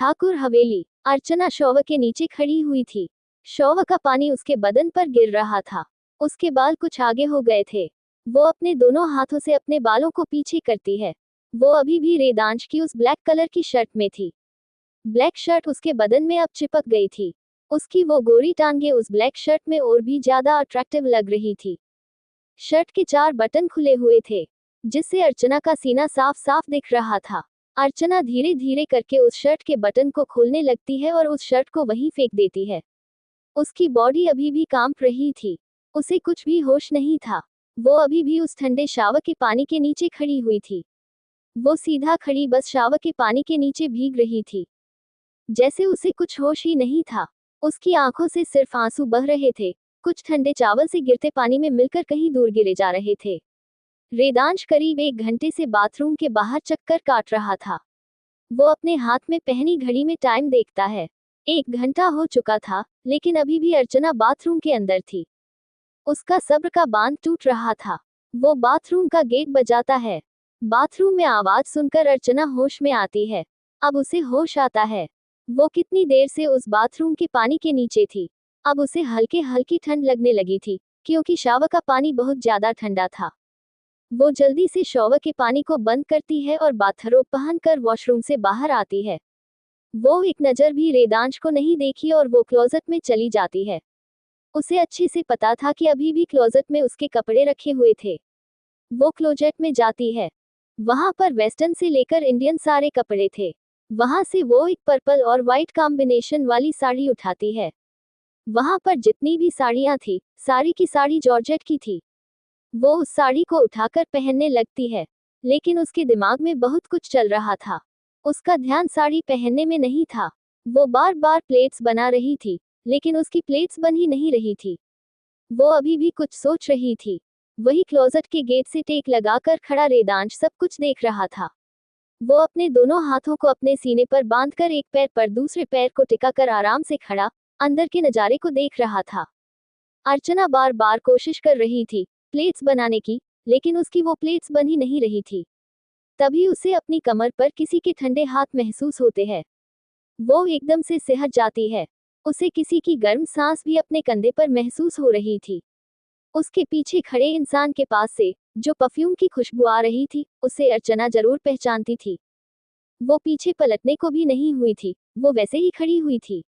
ठाकुर हवेली। अर्चना shower के नीचे खड़ी हुई थी। शॉवर का पानी उसके बदन पर गिर रहा था। उसके बाल कुछ आगे हो गए थे। वो अपने दोनों हाथों से अपने बालों को पीछे करती है। वो अभी भी रेदांश की उस ब्लैक कलर की शर्ट में थी। ब्लैक शर्ट उसके बदन में अब चिपक गई थी। उसकी वो गोरी टांगे उस ब्लैक शर्ट में और भी ज्यादा अट्रैक्टिव लग रही थी। शर्ट के 4 बटन खुले हुए थे, जिससे अर्चना का सीना साफ साफ दिख रहा था। अर्चना धीरे धीरे करके उस शर्ट के बटन को खोलने लगती है और उस शर्ट को वहीं फेंक देती है। उसकी बॉडी अभी भी कांप रही थी। उसे कुछ भी होश नहीं था। वो अभी भी उस ठंडे शावर के पानी के नीचे खड़ी हुई थी। वो सीधा खड़ी बस शावर के पानी के नीचे भीग रही थी, जैसे उसे कुछ होश ही नहीं था। उसकी आंखों से सिर्फ आंसू बह रहे थे, कुछ ठंडे चावल से गिरते पानी में मिलकर कहीं दूर गिरे जा रहे थे। रेदांश करीब 1 घंटे से बाथरूम के बाहर चक्कर काट रहा था। वो अपने हाथ में पहनी घड़ी में टाइम देखता है। 1 घंटा हो चुका था, लेकिन अभी भी अर्चना बाथरूम के अंदर थी। उसका सब्र का बांध टूट रहा था। वो बाथरूम का गेट बजाता है। बाथरूम में आवाज सुनकर अर्चना होश में आती है। अब उसे होश आता है। वो कितनी देर से उस बाथरूम के पानी के नीचे थी। अब उसे हल्की हल्की ठंड लगने लगी थी, क्योंकि शावर का पानी बहुत ज्यादा ठंडा था। वो जल्दी से शॉवर के पानी को बंद करती है और बाथरोब पहनकर वॉशरूम से बाहर आती है। वो एक नज़र भी रेदांश को नहीं देखी और वो क्लोजेट में चली जाती है। उसे अच्छे से पता था कि अभी भी क्लोजेट में उसके कपड़े रखे हुए थे। वो क्लोजेट में जाती है। वहां पर वेस्टर्न से लेकर इंडियन सारे कपड़े थे। वहां से वो एक पर्पल और व्हाइट कॉम्बिनेशन वाली साड़ी उठाती है। वहां पर जितनी भी साड़ियां थी, सारी की साड़ी जॉर्जेट की थी। वो उस साड़ी को उठाकर पहनने लगती है, लेकिन उसके दिमाग में बहुत कुछ चल रहा था। उसका ध्यान साड़ी पहनने में नहीं था। वो बार बार प्लेट्स बना रही थी, लेकिन उसकी प्लेट्स बन ही नहीं रही थी। वो अभी भी कुछ सोच रही थी। वही क्लोजेट के गेट से टेक लगाकर खड़ा रेदांश सब कुछ देख रहा था। वो अपने दोनों हाथों को अपने सीने पर बांधकर एक पैर पर दूसरे पैर को टिकाकर आराम से खड़ा अंदर के नज़ारे को देख रहा था। अर्चना बार बार कोशिश कर रही थी प्लेट्स बनाने की, लेकिन उसकी वो प्लेट्स बन ही नहीं रही थी। तभी उसे अपनी कमर पर किसी के ठंडे हाथ महसूस होते हैं। वो एकदम से सिहर जाती है। उसे किसी की गर्म सांस भी अपने कंधे पर महसूस हो रही थी। उसके पीछे खड़े इंसान के पास से जो परफ्यूम की खुशबू आ रही थी, उसे अर्चना जरूर पहचानती थी। वो पीछे पलटने को भी नहीं हुई थी, वो वैसे ही खड़ी हुई थी।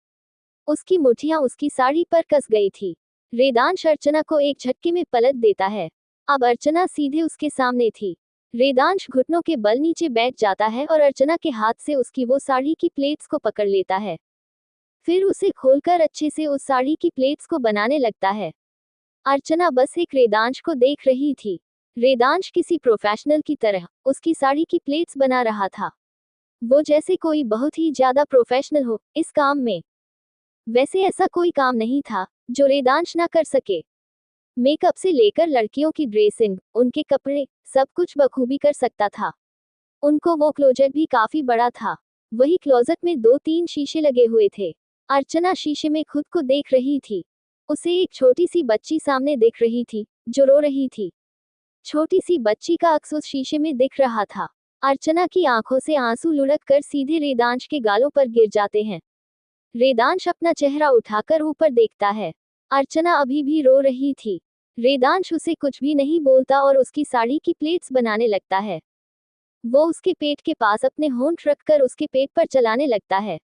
उसकी मुठ्ठियां उसकी साड़ी पर कस गई थी। रेदांश अर्चना को एक झटके में पलट देता है। अब अर्चना सीधे उसके सामने थी। रेदांश घुटनों के बल नीचे बैठ जाता है और अर्चना के हाथ से उसकी वो साड़ी की प्लेट्स को पकड़ लेता है। फिर उसे खोलकर अच्छे से उस साड़ी की प्लेट्स को बनाने लगता है। अर्चना बस एक रेदांश को देख रही थी। रेदांश किसी प्रोफेशनल की तरह उसकी साड़ी की प्लेट्स बना रहा था। वो जैसे कोई बहुत ही ज्यादा प्रोफेशनल हो इस काम में। वैसे ऐसा कोई काम नहीं था जो रेदांश ना कर सके। मेकअप से लेकर लड़कियों की ड्रेसिंग, उनके कपड़े, सब कुछ बखूबी कर सकता था। उनको वो क्लोजेट भी काफी बड़ा था। वही क्लोजेट में 2-3 शीशे लगे हुए थे। अर्चना शीशे में खुद को देख रही थी। उसे एक छोटी सी बच्ची सामने दिख रही थी, जो रो रही थी। छोटी सी बच्ची का अक्स उस शीशे में दिख रहा था। अर्चना की आंखों से आंसू लुढ़क कर सीधे रेदांश के गालों पर गिर जाते हैं। रेदांश अपना चेहरा उठाकर ऊपर देखता है। अर्चना अभी भी रो रही थी। रेदांश उसे कुछ भी नहीं बोलता और उसकी साड़ी की प्लेट्स बनाने लगता है। वो उसके पेट के पास अपने होंठ रखकर उसके पेट पर चलाने लगता है।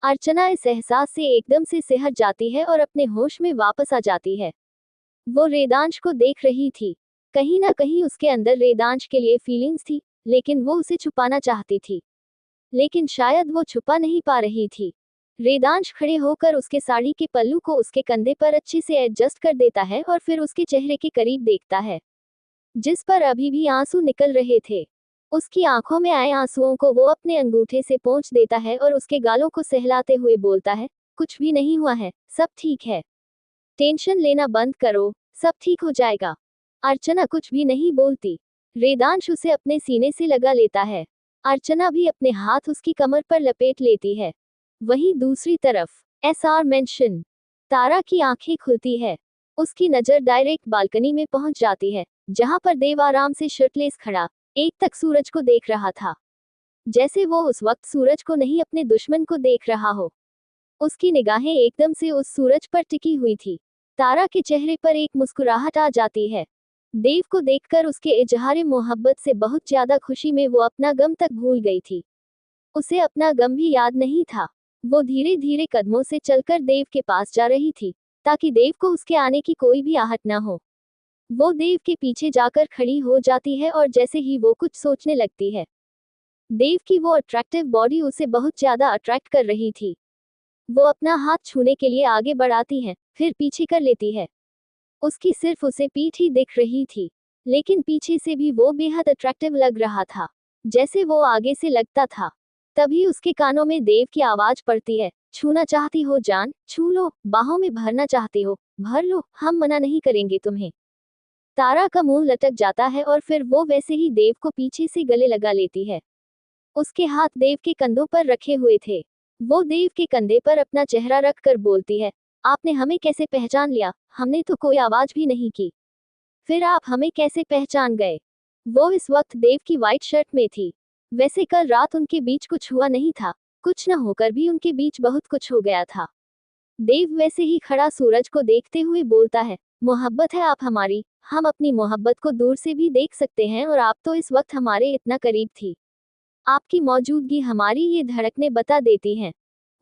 अर्चना इस एहसास से एकदम से सिहर जाती है और अपने होश में वापस आ जाती है। वो रेदांश को देख रही थी। कहीं ना कहीं उसके अंदर रेदांश के लिए फीलिंग्स थी, लेकिन वो उसे छुपाना चाहती थी। लेकिन शायद वो छुपा नहीं पा रही थी। रेदांश खड़े होकर उसके साड़ी के पल्लू को उसके कंधे पर अच्छे से एडजस्ट कर देता है और फिर उसके चेहरे के करीब देखता है, जिस पर अभी भी आंसू निकल रहे थे। उसकी आंखों में आए आंसुओं को वो अपने अंगूठे से पोंछ देता है और उसके गालों को सहलाते हुए बोलता है, कुछ भी नहीं हुआ है, सब ठीक है। टेंशन लेना बंद करो, सब ठीक हो जाएगा। अर्चना कुछ भी नहीं बोलती। रेदांश उसे अपने सीने से लगा लेता है। अर्चना भी अपने हाथ उसकी कमर पर लपेट लेती है। वहीं दूसरी तरफ एसआर मेंशन तारा की आंखें खुलती है। उसकी नजर डायरेक्ट बालकनी में पहुंच जाती है, जहां पर देव आराम से शर्टलेस खड़ा एक तक सूरज को देख रहा था। जैसे वो उस वक्त सूरज को नहीं अपने दुश्मन को देख रहा हो। उसकी निगाहें एकदम से उस सूरज पर टिकी हुई थी। तारा के चेहरे पर एक मुस्कुराहट आ जाती है। देव को देखकर उसके इजहार मोहब्बत से बहुत ज्यादा खुशी में वो अपना गम तक भूल गई थी। उसे अपना गम भी याद नहीं था। वो धीरे धीरे कदमों से चलकर देव के पास जा रही थी, ताकि देव को उसके आने की कोई भी आहट न हो। वो देव के पीछे जाकर खड़ी हो जाती है और जैसे ही वो कुछ सोचने लगती है, देव की वो अट्रैक्टिव बॉडी उसे बहुत ज्यादा अट्रैक्ट कर रही थी। वो अपना हाथ छूने के लिए आगे बढ़ाती है, फिर पीछे कर लेती है। उसकी सिर्फ उसे पीठ ही दिख रही थी, लेकिन पीछे से भी वो बेहद अट्रैक्टिव लग रहा था, जैसे वो आगे से लगता था। तभी उसके कानों में देव की आवाज पड़ती है, छूना चाहती हो जान, छू लो, बाहों में भरना चाहते हो, भर लो, हम मना नहीं करेंगे तुम्हें। तारा का मुंह लटक जाता है और फिर वो वैसे ही देव को पीछे से गले लगा लेती है। उसके हाथ देव के कंधों पर रखे हुए थे। वो देव के कंधे पर अपना चेहरा रख कर बोलती है, आपने हमें कैसे पहचान लिया? हमने तो कोई आवाज भी नहीं की। फिर आप हमें कैसे पहचान गए? वो इस वक्त देव की व्हाइट शर्ट में थी। वैसे कल रात उनके बीच कुछ हुआ नहीं था, कुछ न होकर भी उनके बीच बहुत कुछ हो गया था। देव वैसे ही खड़ा सूरज को देखते हुए बोलता है, मोहब्बत है आप हमारी, हम अपनी मोहब्बत को दूर से भी देख सकते हैं और आप तो इस वक्त हमारे इतना करीब थी। आपकी मौजूदगी हमारी ये धड़कनें बता देती हैं।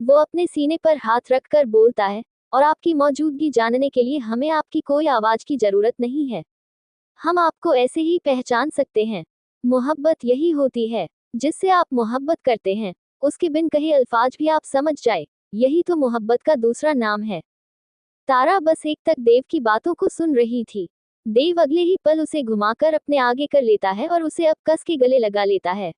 वो अपने सीने पर हाथ रखकर बोलता है, और आपकी मौजूदगी जानने के लिए हमें आपकी कोई आवाज की जरूरत नहीं है। हम आपको ऐसे ही पहचान सकते हैं। मोहब्बत यही होती है, जिससे आप मोहब्बत करते हैं, उसके बिन कहे अल्फाज भी आप समझ जाए, यही तो मोहब्बत का दूसरा नाम है। तारा बस एक तक देव की बातों को सुन रही थी। देव अगले ही पल उसे घुमाकर अपने आगे कर लेता है और उसे अब कस के गले लगा लेता है।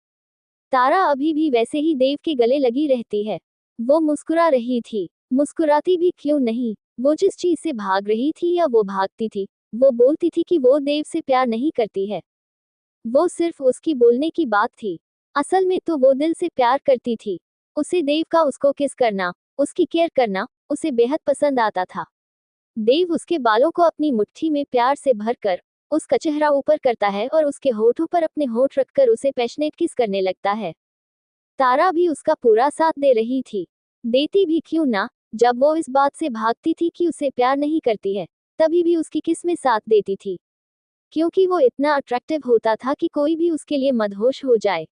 तारा अभी भी वैसे ही देव के गले लगी रहती है। वो मुस्कुरा रही थी, मुस्कुराती भी क्यों नहीं। वो जिस चीज से भाग रही थी या वो भागती थी, वो बोलती थी कि वो देव से प्यार नहीं करती है। वो सिर्फ उसकी बोलने की बात थी। असल में तो वो दिल से प्यार करती थी। उसे देव का उसको किस करना, उसकी केयर करना, उसे बेहद पसंद आता था। देव उसके बालों को अपनी मुट्ठी में प्यार से भरकर उसका चेहरा ऊपर करता है और उसके होठों पर अपने होठ रखकर उसे पैशनेट किस करने लगता है। तारा भी उसका पूरा साथ दे रही थी। देती भी क्यों ना, जब वो इस बात से भागती थी कि उसे प्यार नहीं करती है, तभी भी उसकी किस में साथ देती थी, क्योंकि वो इतना अट्रैक्टिव होता था कि कोई भी उसके लिए मदहोश हो जाए।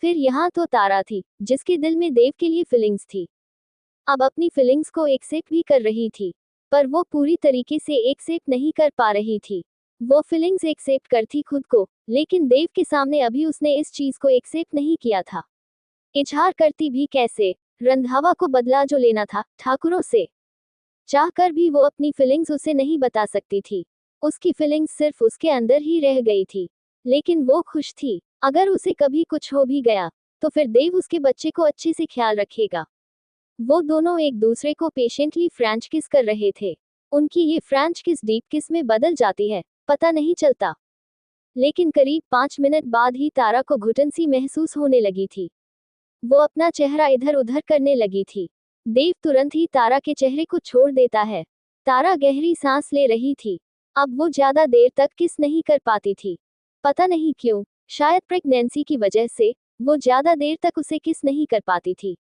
फिर यहाँ तो तारा थी, जिसके दिल में देव के लिए फीलिंग्स थी। अब अपनी फीलिंग्स को एक्सेप्ट भी कर रही थी, पर वो पूरी तरीके से एक्सेप्ट नहीं कर पा रही थी। वो फीलिंग्स एक्सेप्ट करती खुद को, लेकिन देव के सामने अभी उसने इस चीज को एक्सेप्ट नहीं किया था। इजहार करती भी कैसे? रंधावा को बदला जो लेना था ठाकुरों से, चाह कर भी वो अपनी फीलिंग्स उसे नहीं बता सकती थी। उसकी फीलिंग्स सिर्फ उसके अंदर ही रह गई थी, लेकिन वो खुश थी। अगर उसे कभी कुछ हो भी गया, तो फिर देव उसके बच्चे को अच्छे से ख्याल रखेगा। वो दोनों एक दूसरे को पेशेंटली फ्रेंच किस कर रहे थे। उनकी ये फ्रेंच किस डीप किस में बदल जाती है, पता नहीं चलता। लेकिन करीब 5 मिनट बाद ही तारा को घुटन सी महसूस होने लगी थी। वो अपना चेहरा इधर उधर करने लगी थी। देव तुरंत ही तारा के चेहरे को छोड़ देता है। तारा गहरी सांस ले रही थी। अब वो ज्यादा देर तक किस नहीं कर पाती थी। पता नहीं क्यों, शायद प्रेगनेंसी की वजह से वो ज्यादा देर तक उसे किस नहीं कर पाती थी।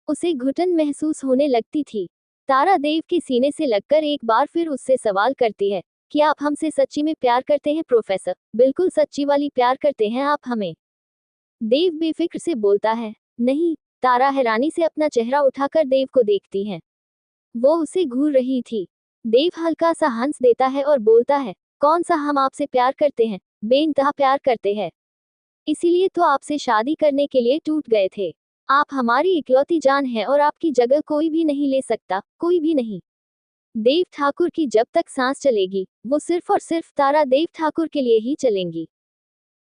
उसे घुटन महसूस होने लगती थी। तारा देव के सीने से लगकर एक बार फिर उससे सवाल करती है कि आप हमसे सच्ची में प्यार करते हैं प्रोफेसर? बिल्कुल सच्ची वाली प्यार करते हैं आप हमें? देव बेफिक्र से बोलता है, नहीं। तारा हैरानी से अपना चेहरा उठाकर देव को देखती है। वो उसे घूर रही थी। देव हल्का सा हंस देता है और बोलता है, कौन सा हम आपसे प्यार करते हैं? बेइंतहा प्यार करते हैं। इसीलिए तो आपसे शादी करने के लिए टूट गए थे। आप हमारी इकलौती जान है और आपकी जगह कोई भी नहीं ले सकता, कोई भी नहीं। देव ठाकुर की जब तक सांस चलेगी, वो सिर्फ और सिर्फ तारा देव ठाकुर के लिए ही चलेंगी।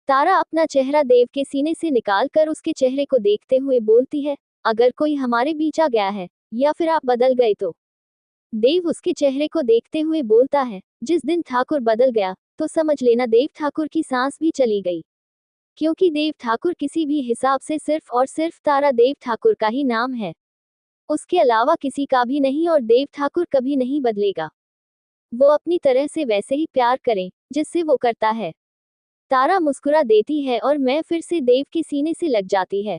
तारा अपना चेहरा देव के सीने से निकाल कर उसके चेहरे को देखते हुए बोलती है, अगर कोई हमारे बीच आ गया है, या फिर आप बदल गए तो? देव उसके चेहरे को देखते हुए बोलता है, जिस दिन ठाकुर बदल गया, तो समझ लेना देव ठाकुर की सांस भी चली गई। क्योंकि देव ठाकुर किसी भी हिसाब से सिर्फ और सिर्फ तारा देव ठाकुर का ही नाम है। उसके अलावा किसी का भी नहीं, और देव ठाकुर कभी नहीं बदलेगा। वो अपनी तरह से वैसे ही प्यार करें, जिससे वो करता है। तारा मुस्कुरा देती है और मैं फिर से देव के सीने से लग जाती है।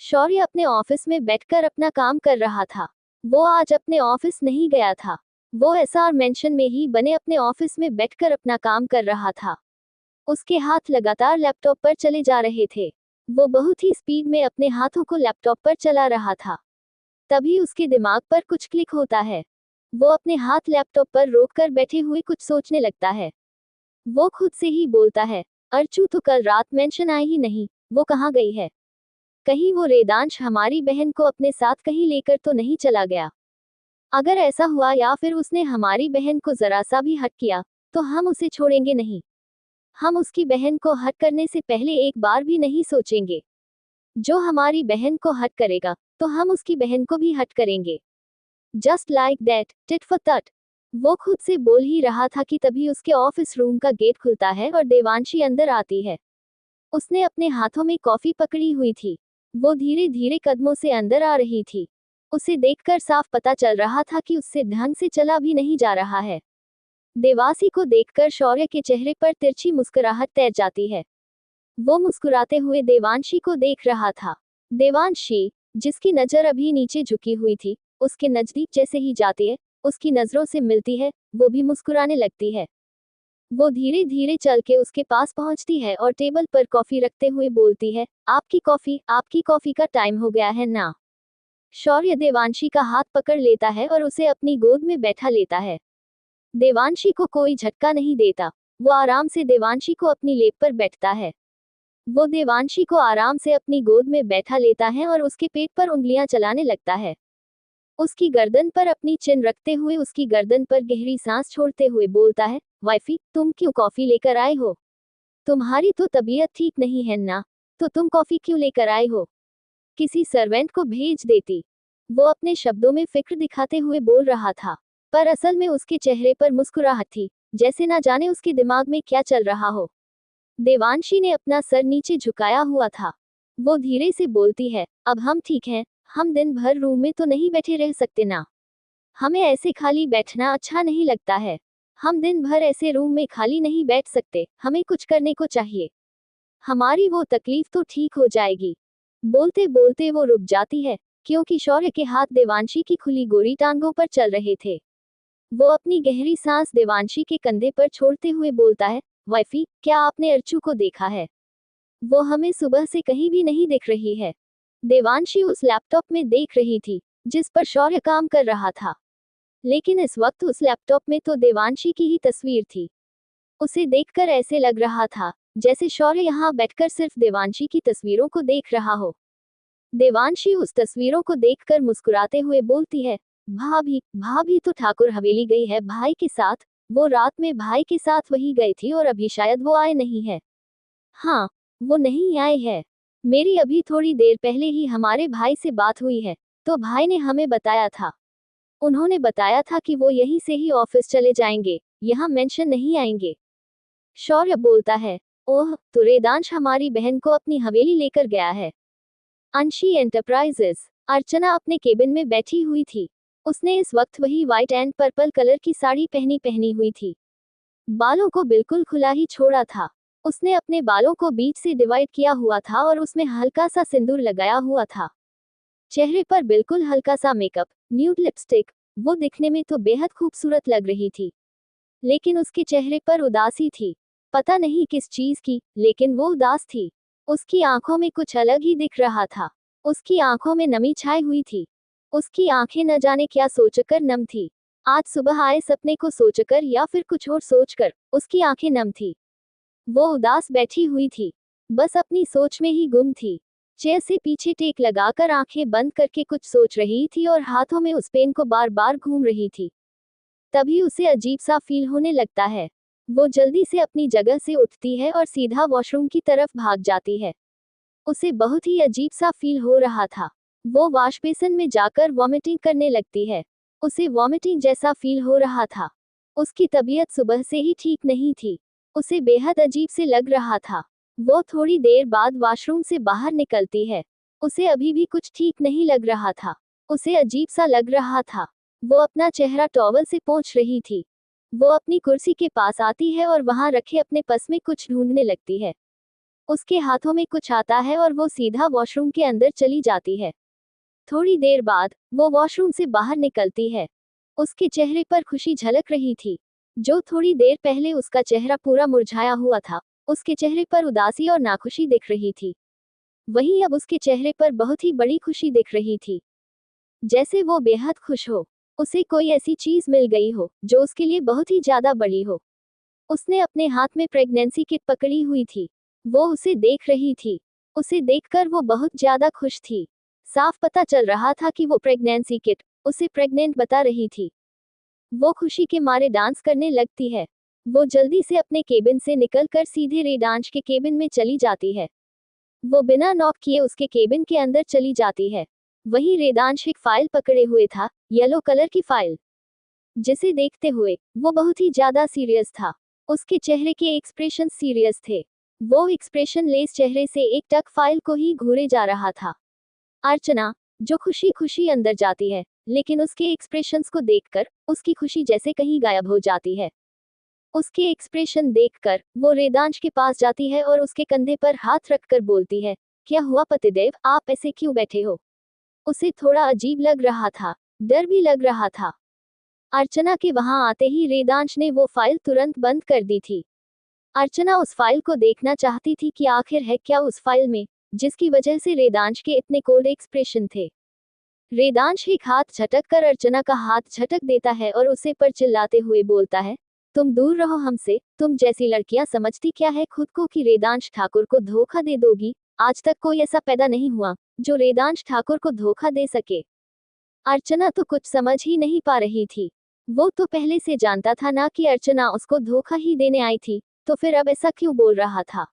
शौर्य अपने ऑफिस में बैठकर अपना काम कर रहा था। वो आज अपने ऑफिस नहीं गया था। वो एसआर मेंशन में ही बने अपने ऑफिस में बैठकर अपना काम कर रहा था। उसके हाथ लगातार लैपटॉप पर चले जा रहे थे। वो बहुत ही स्पीड में अपने हाथों को लैपटॉप पर चला रहा था। तभी उसके दिमाग पर कुछ क्लिक होता है। वो अपने हाथ लैपटॉप पर रोककर बैठे हुए कुछ सोचने लगता है। वो खुद से ही बोलता है, अर्चू तो कल रात मेंशन आई ही नहीं, वो कहाँ गई है? कहीं वो रेदांश हमारी बहन को अपने साथ कहीं लेकर तो नहीं चला गया? अगर ऐसा हुआ या फिर उसने हमारी बहन को जरा सा भी हट किया, तो हम उसे छोड़ेंगे नहीं। हम उसकी बहन को हट करने से पहले एक बार भी नहीं सोचेंगे। जो हमारी बहन को हट करेगा, तो हम उसकी बहन को भी हट करेंगे। Just like that, tit for tat. वो खुद से बोल ही रहा था कि तभी उसके ऑफिस रूम का गेट खुलता है और देवांशी अंदर आती है। उसने अपने हाथों में कॉफी पकड़ी हुई थी। वो धीरे धीरे कदमों से अंदर आ रही थी। उसे देखकर साफ पता चल रहा था कि उससे ढंग से चला भी नहीं जा रहा है। देवासी को देखकर शौर्य के चेहरे पर तिरछी मुस्कुराहट तैर जाती है। वो मुस्कुराते हुए देवांशी को देख रहा था। देवांशी, जिसकी नजर अभी नीचे झुकी हुई थी, उसके नजदीक जैसे ही जाती है, उसकी नजरों से मिलती है, वो भी मुस्कुराने लगती है। वो धीरे धीरे चल के उसके पास पहुंचती है और टेबल पर कॉफी रखते हुए बोलती है, आपकी कॉफी का टाइम हो गया है ना? शौर्य देवांशी का हाथ पकड़ लेता है और उसे अपनी गोद में बैठा लेता है। देवांशी को कोई झटका नहीं देता। वो आराम से देवांशी को अपनी लेप पर बैठता है। वो देवांशी को आराम से अपनी गोद में बैठा लेता है और उसके पेट पर उंगलियां चलाने लगता है। उसकी गर्दन पर अपनी चिन रखते हुए उसकी गर्दन पर गहरी सांस छोड़ते हुए बोलता है, वाइफी, तुम क्यों कॉफी लेकर आए हो? तुम्हारी तो तबीयत ठीक नहीं है ना, तो तुम कॉफी क्यों लेकर आए हो? किसी सर्वेंट को भेज देती। वो अपने शब्दों में फिक्र दिखाते हुए बोल रहा था, पर असल में उसके चेहरे पर मुस्कुराहट थी, जैसे ना जाने उसके दिमाग में क्या चल रहा हो। देवांशी ने अपना सर नीचे झुकाया हुआ था। वो धीरे से बोलती है, अब हम ठीक हैं, हम दिन भर रूम में तो नहीं बैठे रह सकते ना। हमें ऐसे खाली बैठना अच्छा नहीं लगता है। हम दिन भर ऐसे रूम में खाली नहीं बैठ सकते, हमें कुछ करने को चाहिए। हमारी वो तकलीफ तो ठीक हो जाएगी। बोलते बोलते वो रुक जाती है, क्योंकि शौर्य के हाथ देवांशी की खुली गोरी टांगों पर चल रहे थे। वो अपनी गहरी सांस देवांशी के कंधे पर छोड़ते हुए बोलता है, वाइफी, क्या आपने अर्चू को देखा है? वो हमें सुबह से कहीं भी नहीं दिख रही है। देवांशी उस लैपटॉप में देख रही थी, जिस पर शौर्य काम कर रहा था। लेकिन इस वक्त उस लैपटॉप में तो देवांशी की ही तस्वीर थी। उसे देखकर ऐसे लग रहा था, जैसे शौर्य यहाँ बैठकर सिर्फ देवांशी की तस्वीरों को देख रहा हो। देवांशी उस तस्वीरों को देखकर मुस्कुराते हुए बोलती है, भाभी, भाभी तो ठाकुर हवेली गई है भाई के साथ। वो रात में भाई के साथ वही गई थी और अभी शायद वो आए नहीं है। हाँ, वो नहीं आए हैं। मेरी अभी थोड़ी देर पहले ही हमारे भाई से बात हुई है, तो भाई ने हमें बताया था। उन्होंने बताया था कि वो यहीं से ही ऑफिस चले जाएंगे, यहाँ मेंशन नहीं आएंगे। शौर्य बोलता है, ओह, तो रेदांश हमारी बहन को अपनी हवेली लेकर गया है। अंशी एंटरप्राइजेस। अर्चना अपने केबिन में बैठी हुई थी। उसने इस वक्त वही व्हाइट एंड पर्पल कलर की साड़ी पहनी हुई थी। बालों को बिल्कुल खुला ही छोड़ा था। उसने अपने बालों को बीच से डिवाइड किया हुआ था और उसमें हल्का सा सिंदूर लगाया हुआ था। चेहरे पर बिल्कुल हल्का सा मेकअप, न्यूड लिपस्टिक। वो दिखने में तो बेहद खूबसूरत लग रही थी, लेकिन उसके चेहरे पर उदासी थी। पता नहीं किस चीज की, लेकिन वो उदास थी। उसकी आंखों में कुछ अलग ही दिख रहा था। उसकी आंखों में नमी छाई हुई थी। उसकी आंखें न जाने क्या सोचकर नम थी। आज सुबह आए सपने को सोचकर या फिर कुछ और सोचकर उसकी आंखें नम थी। वो उदास बैठी हुई थी, बस अपनी सोच में ही गुम थी। चेयर से पीछे टेक लगाकर आंखें बंद करके कुछ सोच रही थी और हाथों में उस पेन को बार बार घूम रही थी। तभी उसे अजीब सा फील होने लगता है। वो जल्दी से अपनी जगह से उठती है और सीधा वॉशरूम की तरफ भाग जाती है। उसे बहुत ही अजीब सा फील हो रहा था। वो वॉश बेसिन में जाकर वॉमिटिंग करने लगती है। उसे वॉमिटिंग जैसा फील हो रहा था। उसकी तबीयत सुबह से ही ठीक नहीं थी। उसे बेहद अजीब से लग रहा था। वो थोड़ी देर बाद वॉशरूम से बाहर निकलती है। उसे अभी भी कुछ ठीक नहीं लग रहा था। उसे अजीब सा लग रहा था। वो अपना चेहरा टॉवल से पोंछ रही थी। वो अपनी कुर्सी के पास आती है और वहां रखे अपने पर्स में कुछ ढूंढने लगती है। उसके हाथों में कुछ आता है और वो सीधा वॉशरूम के अंदर चली जाती है। थोड़ी देर बाद वो वॉशरूम से बाहर निकलती है। उसके चेहरे पर खुशी झलक रही थी। जो थोड़ी देर पहले उसका चेहरा पूरा मुरझाया हुआ था, उसके चेहरे पर उदासी और नाखुशी दिख रही थी। वहीं अब उसके चेहरे पर बहुत ही बड़ी खुशी दिख रही थी, जैसे वो बेहद खुश हो। उसे कोई ऐसी चीज मिल गई हो जो उसके लिए बहुत ही ज्यादा बड़ी हो। उसने अपने हाथ में प्रेगनेंसी किट पकड़ी हुई थी। वो उसे देख रही थी। उसे देखकर वो बहुत ज्यादा खुश थी। साफ पता चल रहा था कि वो प्रेगनेंसी किट उसे प्रेग्नेंट बता रही थी। वो खुशी के मारे डांस करने लगती है। वो जल्दी से अपने केबिन से निकलकर सीधे रेडांश के केबिन में चली जाती है। वो बिना नॉक किए उसके केबिन के अंदर चली जाती है। वहीं रेदांश एक फाइल पकड़े हुए था, येलो कलर की फाइल, जिसे देखते हुए वो बहुत ही ज्यादा सीरियस था। उसके चेहरे के एक्सप्रेशन सीरियस थे। वो एक्सप्रेशन लेस चेहरे से एक टक फाइल को ही घूरे जा रहा था। अर्चना, जो खुशी खुशी अंदर जाती है, लेकिन उसके एक्सप्रेशंस को देखकर उसकी खुशी जैसे कहीं गायब हो जाती है। उसके एक्सप्रेशन देखकर वो रेदांश के पास जाती है और उसके कंधे पर हाथ रखकर बोलती है, क्या हुआ पतिदेव, आप ऐसे क्यों बैठे हो? उसे थोड़ा अजीब लग रहा था, डर भी लग रहा था। अर्चना के वहां आते ही रेदांश ने वो फाइल तुरंत बंद कर दी थी। अर्चना उस फाइल को देखना चाहती थी कि आखिर है क्या उस फाइल में, जिसकी वजह से रेदांश के इतने कोल्ड एक्सप्रेशन थे। रेदांश एक हाथ झटक कर अर्चना का हाथ झटक देता है और उसे पर चिल्लाते हुए बोलता है, तुम दूर रहो हमसे, तुम जैसी लड़कियां समझती क्या है खुद को कि रेदांश ठाकुर को धोखा दे दोगी? आज तक कोई ऐसा पैदा नहीं हुआ जो रेदांश ठाकुर को धोखा दे सके। अर्चना तो कुछ समझ ही नहीं पा रही थी। वो तो पहले से जानता था ना कि अर्चना उसको धोखा ही देने आई थी, तो फिर अब ऐसा क्यों बोल रहा था?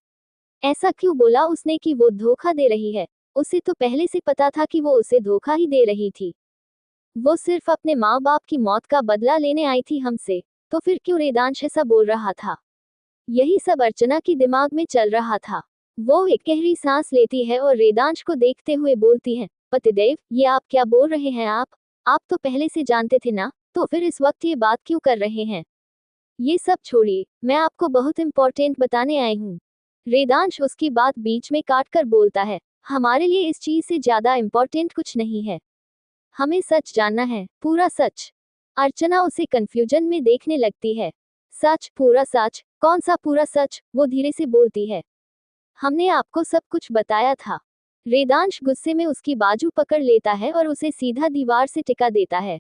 ऐसा क्यों बोला उसने कि वो धोखा दे रही है? उसे तो पहले से पता था कि वो उसे धोखा ही दे रही थी। वो सिर्फ अपने माँ बाप की मौत का बदला लेने आई थी हमसे, तो फिर क्यों रेदांश ऐसा बोल रहा था? यही सब अर्चना की दिमाग में चल रहा था। वो एक गहरी सांस लेती है और रेदांश को देखते हुए बोलती है, पतिदेव, ये आप क्या बोल रहे हैं? आप तो पहले से जानते थे ना, तो फिर इस वक्त ये बात क्यों कर रहे हैं? ये सब छोड़िए, मैं आपको बहुत इम्पोर्टेंट बताने आई हूँ। रेदांश उसकी बात बीच में काट कर बोलता है, हमारे लिए इस चीज से ज्यादा इम्पोर्टेंट कुछ नहीं है। हमें सच जानना है, पूरा सच। अर्चना उसे कंफ्यूजन में देखने लगती है। सच, पूरा सच? कौन सा पूरा सच? वो धीरे से बोलती है, हमने आपको सब कुछ बताया था। रेदांश गुस्से में उसकी बाजू पकड़ लेता है और उसे सीधा दीवार से टिका देता है।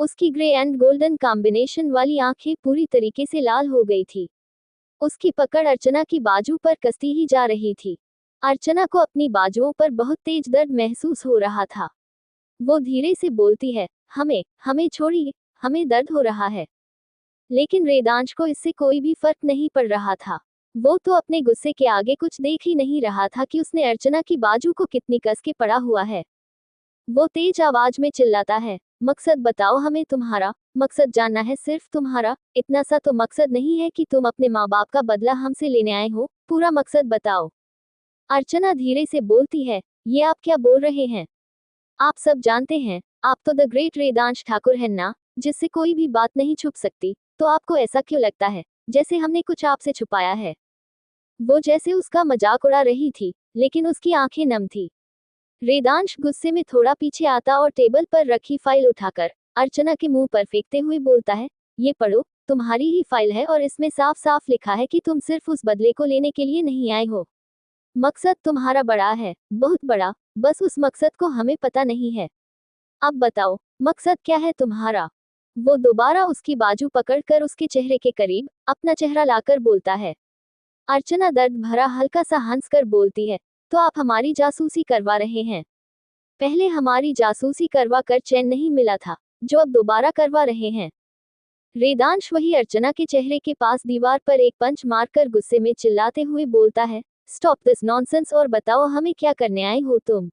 उसकी ग्रे एंड गोल्डन कॉम्बिनेशन वाली आंखें पूरी तरीके से लाल हो गई थी। उसकी पकड़ अर्चना की बाजू पर कसती ही जा रही थी। अर्चना को अपनी बाजुओं पर बहुत तेज दर्द महसूस हो रहा था। वो धीरे से बोलती है, हमें हमें छोड़िए, हमें दर्द हो रहा है। लेकिन रेदांश को इससे कोई भी फर्क नहीं पड़ रहा था। वो तो अपने गुस्से के आगे कुछ देख ही नहीं रहा था कि उसने अर्चना की बाजू को कितनी कस के पड़ा हुआ है। वो तेज आवाज में चिल्लाता है, मकसद बताओ हमें तुम्हारा, मकसद जानना है सिर्फ तुम्हारा। इतना सा तो मकसद नहीं है कि तुम अपने माँ बाप का बदला हमसे लेने आए हो, पूरा मकसद बताओ। अर्चना धीरे से बोलती है, ये आप क्या बोल रहे हैं? आप सब जानते हैं, आप तो द ग्रेट रेदांश ठाकुर हैं ना, जिससे कोई भी बात नहीं छुप सकती। तो आपको ऐसा क्यों लगता है जैसे हमने कुछ आपसे छुपाया है? वो जैसे उसका मजाक उड़ा रही थी, लेकिन उसकी आंखें नम थी। रेदांश गुस्से में थोड़ा पीछे आता और टेबल पर रखी फाइल उठाकर अर्चना के मुंह पर फेंकते हुए बोलता है, ये पढ़ो, तुम्हारी ही फाइल है और इसमें साफ साफ लिखा है कि तुम सिर्फ उस बदले को लेने के लिए नहीं आए हो। मकसद तुम्हारा बड़ा है, बहुत बड़ा, बस उस मकसद को हमें पता नहीं है। अब बताओ, मकसद क्या है तुम्हारा? वो दोबारा उसकी बाजू पकड़कर उसके चेहरे के करीब अपना चेहरा लाकर बोलता है। अर्चना दर्द भरा हल्का सा हंसकर बोलती है, तो आप हमारी जासूसी करवा रहे हैं? पहले हमारी जासूसी करवा कर चैन नहीं मिला था, जो अब दोबारा करवा रहे हैं? रेदांश वही अर्चना के चेहरे के पास दीवार पर एक पंच मारकर गुस्से में चिल्लाते हुए बोलता है, स्टॉप दिस नॉनसेंस और बताओ हमें क्या करने आए हो तुम?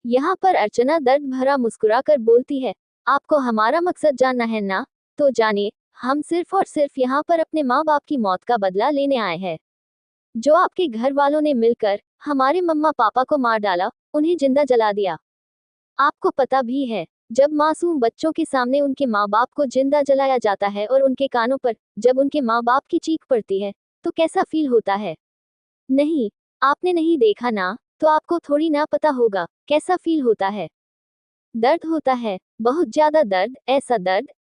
यहाँ पर अर्चना दर्द भरा मुस्कुराकर बोलती है, आपको हमारा मकसद जानना है ना? तो जानिए, हम सिर्फ और सिर्फ यहाँ पर अपने माँ बाप की मौत का बदला लेने आए हैं। जो आपके घर वालों ने मिलकर हमारे मम्मा पापा को मार डाला, उन्हें जिंदा जला दिया। आपको पता भी है, जब मासूम बच्चों के सामने उनके माँ बाप को जिंदा जलाया जाता है और उनके कानों पर जब उनके माँ बाप की चीख पड़ती है तो कैसा फील होता है? नहीं, आपने नहीं देखा ना, तो आपको थोड़ी ना पता होगा कैसा फील होता है। दर्द होता है, बहुत ज्यादा दर्द,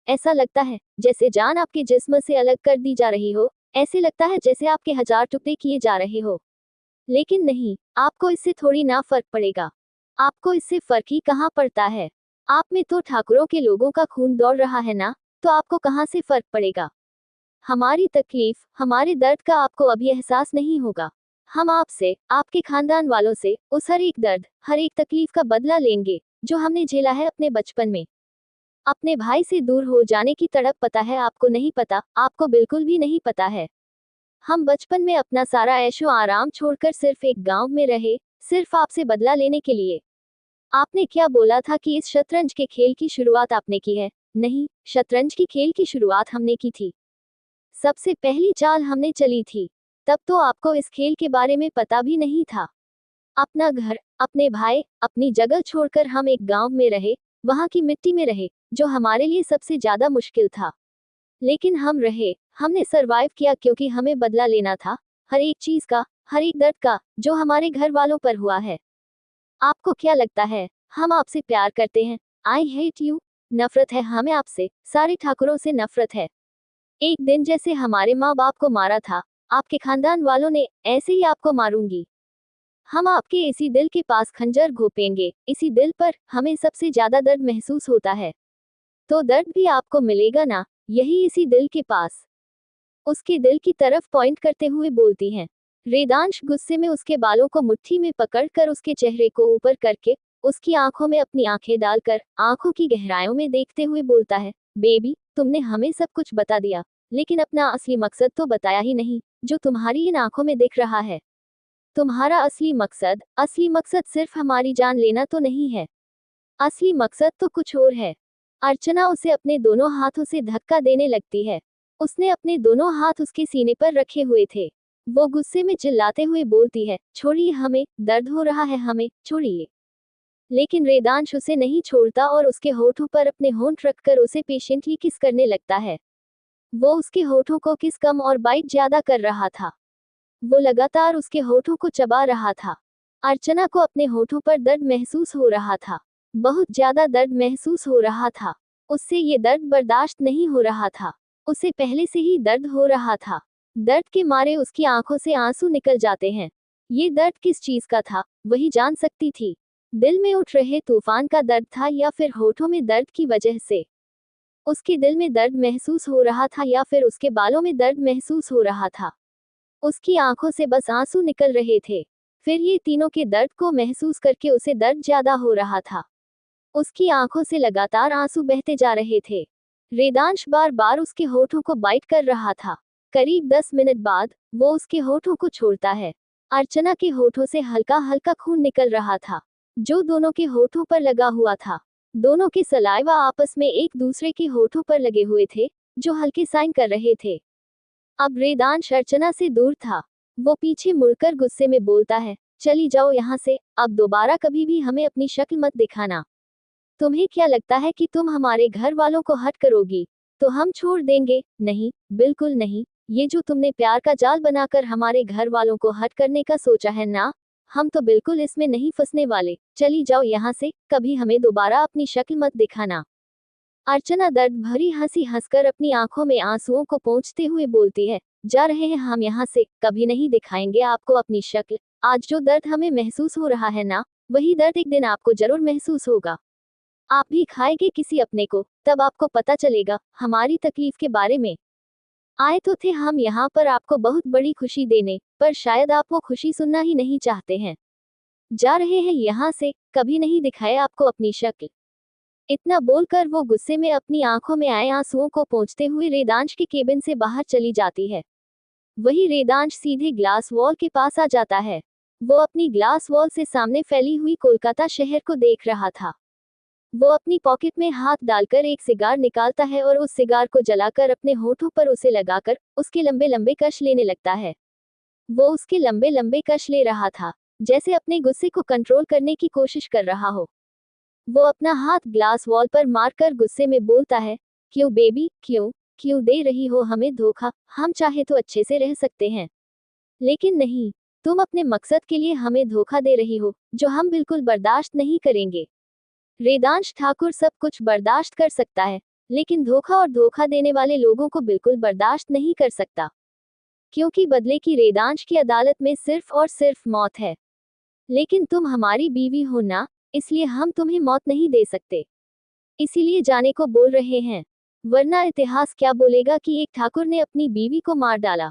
ऐसा लगता है जैसे जान आपके जिस्म से अलग कर दी जा रही हो, ऐसे लगता है जैसे आपके हजार टुकड़े किए जा रहे हो। लेकिन नहीं, आपको इससे थोड़ी ना फर्क पड़ेगा। आपको इससे फर्क ही कहाँ पड़ता है? आप में तो ठाकुरों के लोगों का खून दौड़ रहा है ना, तो आपको कहाँ से फर्क पड़ेगा? हमारी तकलीफ, हमारे दर्द का आपको अभी एहसास नहीं होगा। हम आपसे, आपके खानदान वालों से, उस हर एक दर्द, हर एक तकलीफ का बदला लेंगे, जो हमने झेला है अपने बचपन में। अपने भाई से दूर हो जाने की तड़प पता है आपको? नहीं पता, आपको बिल्कुल भी नहीं पता है। हम बचपन में अपना सारा ऐशो आराम छोड़कर सिर्फ एक गांव में रहे, सिर्फ आपसे बदला लेने के लिए। आपने क्या बोला था कि इस शतरंज के खेल की शुरुआत आपने की है? नहीं, शतरंज की खेल की शुरुआत हमने की थी। सबसे पहली चाल हमने चली थी। तब तो आपको इस खेल के बारे में पता भी नहीं था। अपना घर, अपने भाई, अपनी जगह छोड़कर हम एक गांव में रहे, वहां की मिट्टी में रहे, जो हमारे लिए सबसे ज्यादा मुश्किल था। लेकिन हम रहे, हमने सरवाइव किया क्योंकि हमें बदला लेना था, हर एक चीज का, हर एक दर्द का, जो हमारे घर वालों पर हुआ है। आपको क्या लगता है हम आपसे प्यार करते हैं? I hate you. नफरत है हमें आपसे, सारे ठाकुरों से नफरत है। एक दिन जैसे हमारे माँ बाप को मारा था, आपके खानदान वालों ने, ऐसे ही आपको मारूंगी। हम आपके इसी दिल के पास खंजर घोंपेंगे, इसी दिल पर हमें सबसे ज्यादा दर्द महसूस होता है। तो दर्द भी आपको मिलेगा ना, यही इसी दिल के पास। उसके दिल की तरफ पॉइंट करते हुए बोलती हैं। वेदांश गुस्से में उसके बालों को मुट्ठी में पकड़कर उसके चेहरे को ऊपर करके, उसकी आंखों में अपनी आंखें डालकर, आंखों की गहराइयों में देखते हुए बोलता है, बेबी, तुमने हमें सब कुछ बता दिया, लेकिन अपना असली मकसद तो बताया ही नहीं, जो तुम्हारी इन आंखों में दिख रहा है। तुम्हारा असली मकसद सिर्फ हमारी जान लेना तो नहीं है। असली मकसद तो कुछ और है। अर्चना उसे अपने दोनों हाथों से धक्का देने लगती है। उसने अपने दोनों हाथ उसके सीने पर रखे हुए थे। वो गुस्से में चिल्लाते हुए बोलती है, छोड़िए हमें, दर्द हो रहा है हमें, छोड़िए। लेकिन वेदांश उसे नहीं छोड़ता और उसके होठों पर अपने होंठ रखकर उसे पेशेंटली किस करने लगता है। वो उसके होठों को किस कम और बाइट ज्यादा कर रहा था। वो लगातार उसके होठों को चबा रहा था। अर्चना को अपने होठों पर दर्द महसूस हो रहा था। बहुत ज्यादा दर्द महसूस हो रहा था। उससे ये दर्द बर्दाश्त नहीं हो रहा था। उसे पहले से ही दर्द हो रहा था। दर्द के मारे उसकी आंखों से आंसू निकल जाते हैं। ये दर्द किस चीज का था, वही जान सकती थी। दिल में उठ रहे तूफान का दर्द था या फिर होठों में दर्द की वजह से। उसके दिल में दर्द महसूस हो रहा था या फिर उसके बालों में दर्द महसूस हो रहा था। उसकी आंखों से बस आंसू निकल रहे थे। फिर ये तीनों के दर्द को महसूस करके उसे दर्द ज्यादा हो रहा था। उसकी आंखों से लगातार आंसू बहते जा रहे थे। वेदांश बार बार उसके होठों को बाइट कर रहा था। करीब 10 मिनट बाद वो उसके होठों को छोड़ता है। अर्चना के होठों से हल्का हल्का खून निकल रहा था, जो दोनों के होठों पर लगा हुआ था। दोनों के सलाइवा आपस में एक दूसरे के होठों पर लगे हुए थे, जो हल्के साइन कर रहे थे। अब वेदांश अर्चना से दूर था। वो पीछे मुड़कर गुस्से में बोलता है, चली जाओ यहाँ से, अब दोबारा कभी भी हमें अपनी शक्ल मत दिखाना। तुम्हें क्या लगता है कि तुम हमारे घर वालों को हट करोगी तो हम छोड़ देंगे? नहीं, बिल्कुल नहीं। ये जो तुमने प्यार का जाल बनाकर हमारे घर वालों को हट करने का सोचा है ना, हम तो बिल्कुल इसमें नहीं फंसने वाले। चली जाओ यहाँ से, कभी हमें दोबारा अपनी शक्ल मत दिखाना। अर्चना दर्द भरी हंसी हंसकर अपनी आंखों में आंसुओं को पोंछते हुए बोलती है, जा रहे हैं हम यहाँ से, कभी नहीं दिखाएंगे आपको अपनी शक्ल। आज जो दर्द हमें महसूस हो रहा है ना, वही दर्द एक दिन आपको जरूर महसूस होगा। आप भी खाएंगे किसी अपने को, तब आपको पता चलेगा हमारी तकलीफ के बारे में। आए तो थे हम यहाँ पर आपको बहुत बड़ी खुशी देने, पर शायद आप वो खुशी सुनना ही नहीं चाहते हैं। जा रहे हैं यहाँ से, कभी नहीं दिखाए आपको अपनी शक्ल। इतना बोलकर वो गुस्से में अपनी आंखों में आए आंसुओं को पोंछते हुए वेदांश के केबिन से बाहर चली जाती है। वही वेदांश सीधे ग्लास वॉल के पास आ जाता है। वो अपनी ग्लास वॉल से सामने फैली हुई कोलकाता शहर को देख रहा था। वो अपनी पॉकेट में हाथ डालकर एक सिगार निकालता है और उस सिगार को जलाकर अपने होठों पर उसे लगाकर उसके लंबे लंबे कश लेने लगता है। वो उसके लंबे लंबे कश ले रहा था, जैसे अपने गुस्से को कंट्रोल करने की कोशिश कर रहा हो। वो अपना हाथ ग्लास वॉल पर मारकर गुस्से में बोलता है, क्यों बेबी, क्यों क्यों दे रही हो हमें धोखा? हम चाहे तो अच्छे से रह सकते हैं, लेकिन नहीं, तुम अपने मकसद के लिए हमें धोखा दे रही हो, जो हम बिल्कुल बर्दाश्त नहीं करेंगे। वेदांश ठाकुर सब कुछ बर्दाश्त कर सकता है, लेकिन धोखा और धोखा देने वाले लोगों को बिल्कुल बर्दाश्त नहीं कर सकता, क्योंकि बदले की वेदांश की अदालत में सिर्फ और सिर्फ मौत है। लेकिन तुम हमारी बीवी हो ना, इसलिए हम तुम्हें मौत नहीं दे सकते, इसीलिए जाने को बोल रहे हैं, वरना इतिहास क्या बोलेगा कि एक ठाकुर ने अपनी बीवी को मार डाला,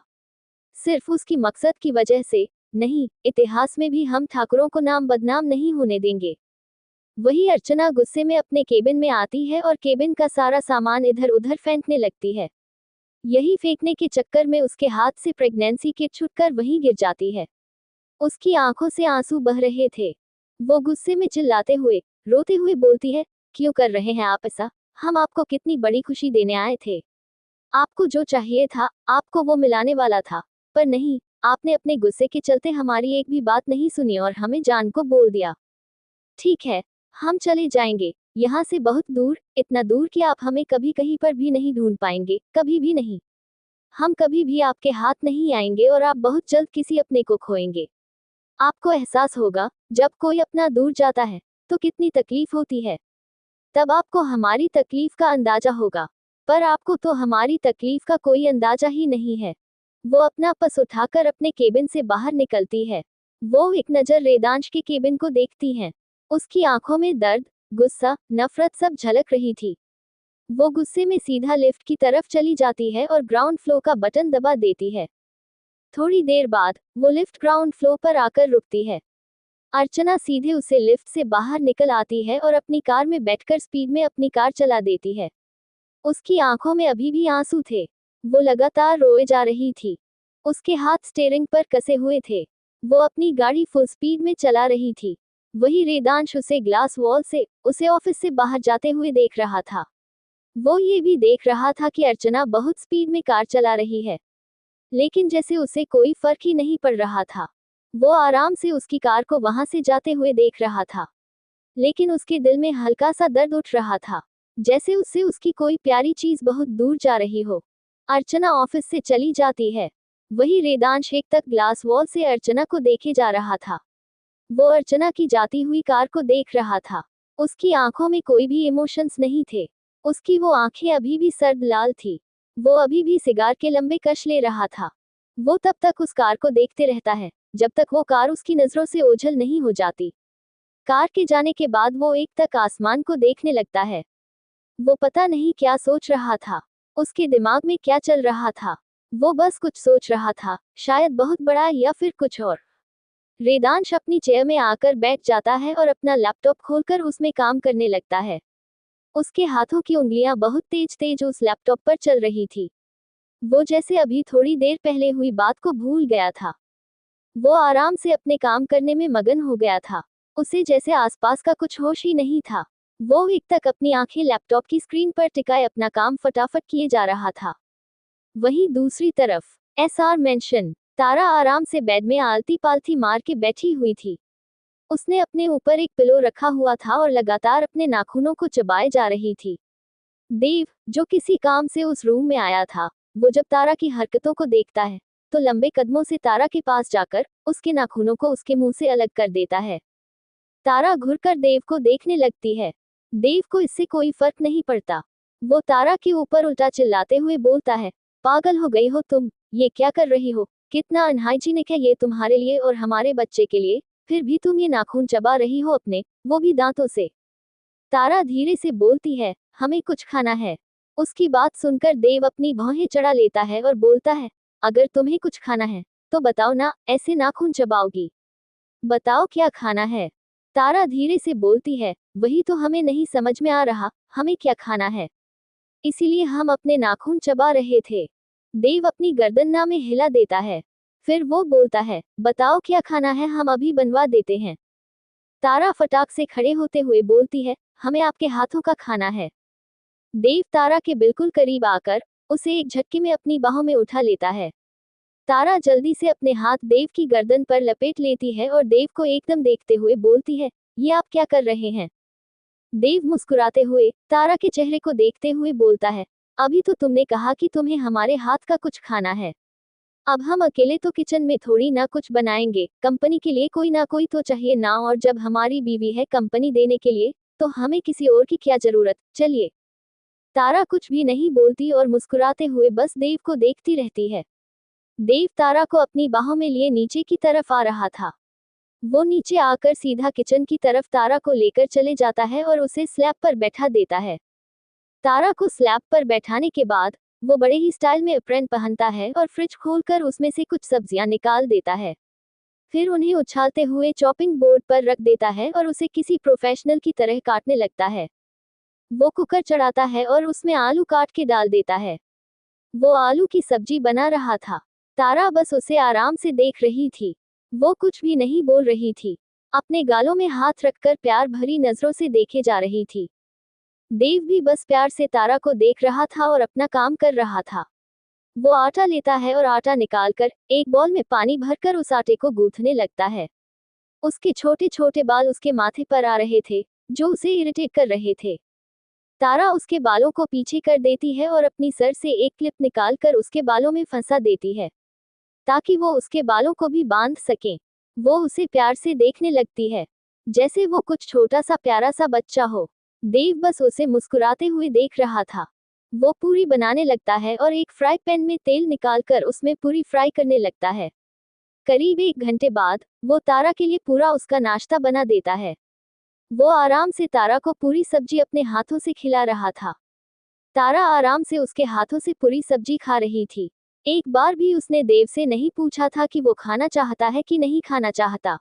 सिर्फ उसकी मकसद की वजह से। नहीं, इतिहास में भी हम ठाकुरों को नाम बदनाम नहीं होने देंगे। वही अर्चना गुस्से में अपने केबिन में आती है और केबिन का सारा सामान इधर उधर फेंकने लगती है। यही फेंकने के चक्कर में उसके हाथ से प्रेगनेंसी किट छूटकर वहीं गिर जाती है। उसकी आंखों से आंसू बह रहे थे। वो गुस्से में चिल्लाते हुए, रोते हुए बोलती है, क्यों कर रहे हैं आप ऐसा? हम आपको कितनी बड़ी खुशी देने आए थे। आपको जो चाहिए था, आपको वो मिलाने वाला था, पर नहीं, आपने अपने गुस्से के चलते हमारी एक भी बात नहीं सुनी और हमें जान को बोल दिया। ठीक है, हम चले जाएंगे, यहाँ से बहुत दूर, इतना दूर कि आप हमें कभी कहीं पर भी नहीं ढूंढ पाएंगे, कभी भी नहीं। हम कभी भी आपके हाथ नहीं आएंगे और आप बहुत जल्द किसी अपने को खोएंगे। आपको एहसास होगा, जब कोई अपना दूर जाता है, तो कितनी तकलीफ होती है। तब आपको हमारी तकलीफ का अंदाजा होगा, पर आपको तो हमारी तकलीफ का कोई अंदाजा ही नहीं है। वो अपना पर्स उठाकर अपने केबिन से बाहर निकलती है। वो एक नज़र वेदांश के केबिन को देखती हैं। उसकी आंखों में दर्द, गुस्सा, नफरत सब झलक रही थी। वो गुस्से में सीधा लिफ्ट की तरफ चली जाती है और ग्राउंड फ्लोर का बटन दबा देती है। थोड़ी देर बाद वो लिफ्ट ग्राउंड फ्लोर पर आकर रुकती है। अर्चना सीधे उसे लिफ्ट से बाहर निकल आती है और अपनी कार में बैठकर स्पीड में अपनी कार चला देती है। उसकी आंखों में अभी भी आंसू थे। वो लगातार रोए जा रही थी। उसके हाथ स्टीयरिंग पर कसे हुए थे। वो अपनी गाड़ी फुल स्पीड में चला रही थी। वही वेदांश उसे ग्लास वॉल से, उसे ऑफिस से बाहर जाते हुए देख रहा था। वो ये भी देख रहा था कि अर्चना बहुत स्पीड में कार चला रही है, लेकिन जैसे उसे कोई फर्क ही नहीं पड़ रहा था। वो आराम से उसकी कार को वहां से जाते हुए देख रहा था, लेकिन उसके दिल में हल्का सा दर्द उठ रहा था, जैसे उससे उसकी कोई प्यारी चीज बहुत दूर जा रही हो। अर्चना ऑफिस से चली जाती है। वही वेदांश एक तक ग्लास वॉल से अर्चना को देखे जा रहा था। वो अर्चना की जाती हुई कार को देख रहा था। उसकी आंखों में कोई भी इमोशंस नहीं थे। उसकी वो आंखें अभी भी सर्द लाल थी। वो अभी भी सिगार के लंबे कश ले रहा था। वो तब तक उस कार को देखते रहता है, जब तक वो कार उसकी नजरों से ओझल नहीं हो जाती। कार के जाने के बाद वो एक तक आसमान को देखने लगता है। वो पता नहीं क्या सोच रहा था। उसके दिमाग में क्या चल रहा था। वो बस कुछ सोच रहा था, शायद बहुत बड़ा या फिर कुछ और। वेदांश अपनी चेयर में आकर बैठ जाता है और अपना लैपटॉप खोलकर उसमें काम करने लगता है। उसके हाथों की उंगलियां बहुत तेज तेज उस लैपटॉप पर चल रही थी। वो जैसे अभी थोड़ी देर पहले हुई बात को भूल गया था। वो आराम से अपने काम करने में मगन हो गया था। उसे जैसे आसपास का कुछ होश ही नहीं था। वो एक तक अपनी आंखें लैपटॉप की स्क्रीन पर टिकाए अपना काम फटाफट किए जा रहा था। वहीं दूसरी तरफ एसआर मेंशन, तारा आराम से बेड में आलती पालती मार के बैठी हुई थी। उसने अपने ऊपर एक पिलो रखा हुआ था और लगातार अपने नाखूनों को चबाए जा रही थी। देव, जो किसी काम से उस रूम में आया था, वो जब तारा की हरकतों को देखता है, तो लंबे कदमों से तारा के पास जाकर उसके नाखूनों को उसके मुंह से अलग कर देता है। तारा घुरकर देव को देखने लगती है। देव को इससे कोई फर्क नहीं पड़ता। वो तारा के ऊपर उल्टा चिल्लाते हुए बोलता है, पागल हो गई हो तुम, ये क्या कर रही हो? कितना अनहाइजीनिक है ये तुम्हारे लिए और हमारे बच्चे के लिए, फिर भी तुम ये नाखून चबा रही हो अपने, वो भी दांतों से। तारा धीरे से बोलती है, हमें कुछ खाना है। उसकी बात सुनकर देव अपनी भौहें चढ़ा लेता है और बोलता है, अगर तुम्हें कुछ खाना है, तो बताओ ना, ऐसे नाखून चबाओगी? बताओ क्या खाना है? तारा धीरे से बोलती है, वही तो हमें नहीं समझ में आ रहा, हमें क्या खाना है, इसीलिए हम अपने नाखून चबा रहे थे। देव अपनी गर्दन में हिला देता है। फिर वो बोलता है, बताओ क्या खाना है, हम अभी बनवा देते हैं। तारा फटाक से खड़े होते हुए बोलती है, हमें आपके हाथों का खाना है। देव तारा के बिल्कुल करीब आकर उसे एक झटके में अपनी बाहों में उठा लेता है। तारा जल्दी से अपने हाथ देव की गर्दन पर लपेट लेती है और देव को एकदम देखते हुए बोलती है, ये आप क्या कर रहे हैं? देव मुस्कुराते हुए तारा के चेहरे को देखते हुए बोलता है, अभी तो तुमने कहा कि तुम्हें हमारे हाथ का कुछ खाना है। अब हम अकेले तो किचन में थोड़ी ना कुछ बनाएंगे, कंपनी के लिए कोई ना कोई तो चाहिए ना, और जब हमारी बीवी है कंपनी देने के लिए, तो हमें किसी और की क्या जरूरत। चलिए। तारा कुछ भी नहीं बोलती और मुस्कुराते हुए बस देव को देखती रहती है। देव तारा को अपनी बाहों में लिए नीचे की तरफ आ रहा था। वो नीचे आकर सीधा किचन की तरफ तारा को लेकर चले जाता है और उसे स्लैब पर बैठा देता है। तारा को स्लैब पर बैठाने के बाद वो बड़े ही स्टाइल में अप्रेन पहनता है और फ्रिज खोलकर उसमें से कुछ सब्जियां निकाल देता है। फिर उन्हें उछालते हुए चॉपिंग बोर्ड पर रख देता है और उसे किसी प्रोफेशनल की तरह काटने लगता है। वो कुकर चढ़ाता है और उसमें आलू काट के डाल देता है। वो आलू की सब्जी बना रहा था। तारा बस उसे आराम से देख रही थी। वो कुछ भी नहीं बोल रही थी। अपने गालों में हाथ रखकर प्यार भरी नजरों से देखे जा रही थी। देव भी बस प्यार से तारा को देख रहा था और अपना काम कर रहा था। वो आटा लेता है और आटा निकालकर एक बॉल में पानी भरकर उस आटे को गूंथने लगता है। उसके छोटे छोटे बाल उसके माथे पर आ रहे थे, जो उसे इरिटेट कर रहे थे। तारा उसके बालों को पीछे कर देती है और अपनी सर से एक क्लिप निकाल कर उसके बालों में फंसा देती है, ताकि वो उसके बालों को भी बांध सके। वो उसे प्यार से देखने लगती है, जैसे वो कुछ छोटा सा प्यारा सा बच्चा हो। देव बस उसे मुस्कुराते हुए देख रहा था। वो पूरी बनाने लगता है और एक फ्राई पैन में तेल निकालकर उसमें पूरी फ्राई करने लगता है। करीब 1 घंटे बाद वो तारा के लिए पूरा उसका नाश्ता बना देता है। वो आराम से तारा को पूरी सब्जी अपने हाथों से खिला रहा था। तारा आराम से उसके हाथों से पूरी सब्जी खा रही थी। एक बार भी उसने देव से नहीं पूछा था कि वो खाना चाहता है कि नहीं खाना चाहता।